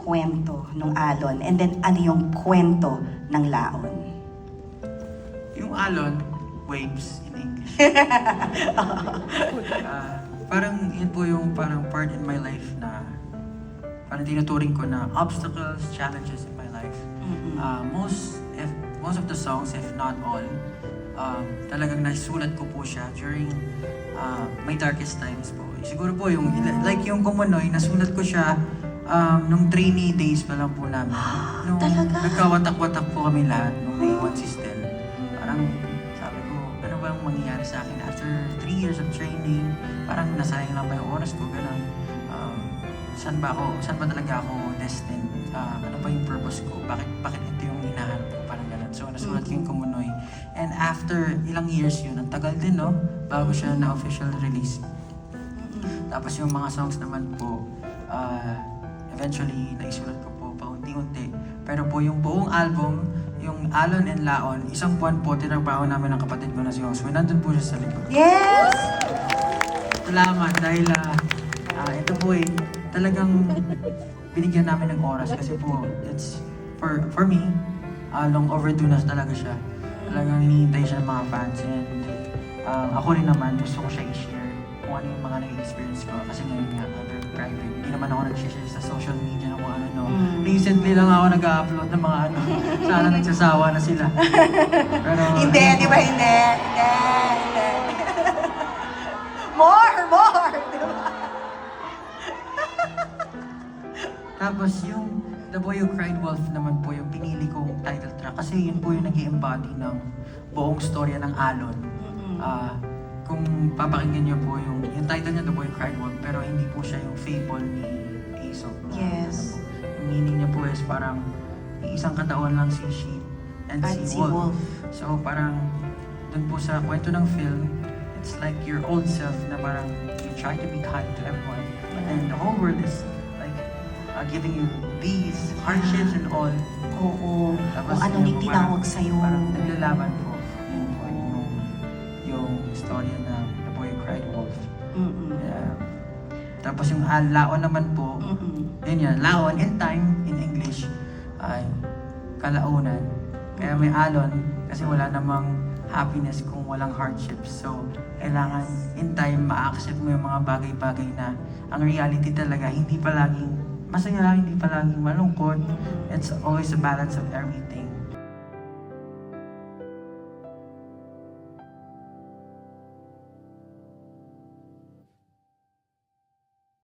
kwento ng alon? And then, ano yung kwento ng laon? Yung alon, waves in English. Parang yun po yung parang part in my life na parang tinuturing ko na obstacles, challenges in my life. Most of the songs, if not all, talagang nasulat ko po siya during my darkest times po. Siguro po yung, like yung Kumunoy, nasulat ko siya nung trainee days pa lang po namin. Nung nagkawatak-watak po kami lahat, nung naiwan si Stel. Parang sabi ko, ano ba ang mangyayari sa akin after 3 years of training? Parang nasayang lang ba yung oras ko, gano'n. Saan ba talaga ako destined? Ano ba yung purpose ko? Bakit ito yung hinahanap ko? Parang gano'n. So, nasulat ko yung Kumunoy. And after ilang years yun, ang tagal din, no? Bago siya na official release. Tapos yung mga songs naman po, eventually, naisulat ko po paunti-unti. Pero po yung buong album, yung Alon and Laon, isang buwan po, tinagbaho namin ng kapatid ko na si Josue. Nandun po siya sa likod. Yes! Salamat dahil ito po talagang binigyan namin ng oras kasi po, it's for me, long overdue na talaga siya. Talagang hinihintay siya ng mga fans and ako rin naman gusto ko siya i-share kung ano yung mga nag-experience ko kasi ngayon nga, very private. Hindi naman ako nag-share sa social media ng kung ano, no. Recently lang ako nag-upload ng mga ano, sana nagsasawa na sila. Pero, Hindi, di ba hindi? More! Di ba? Tapos yung The Boy Who Cried Wolf naman po yung pinili kong title track kasi yun po yung nag-i-embody ng buong storya ng Alon. Kung papakinggan niyo po yung title niya The Boy Who Cried Wolf pero hindi po siya yung fable ni Aesop. Yes. Yung meaning niya po is parang isang kataon lang si sheep and si wolf. So parang dun po sa kwento ng film, it's like your old self na parang you try to be kind to everyone but then the whole world is giving you these hardships and all. Oo. Tapos Kung ano yun ni po, tinawag sa'yo. Parang naglalaban po. Yun po yung story na The Boy Who Cried Wolf. Tapos yung Laon naman po, yun yan, Laon in time, in English, ay kalaunan. Kaya may alon kasi wala namang happiness kung walang hardships. So, kailangan in time ma-accept mo yung mga bagay-bagay na ang reality talaga hindi palaging masaya, hindi palaging malungkot. It's always a balance of everything.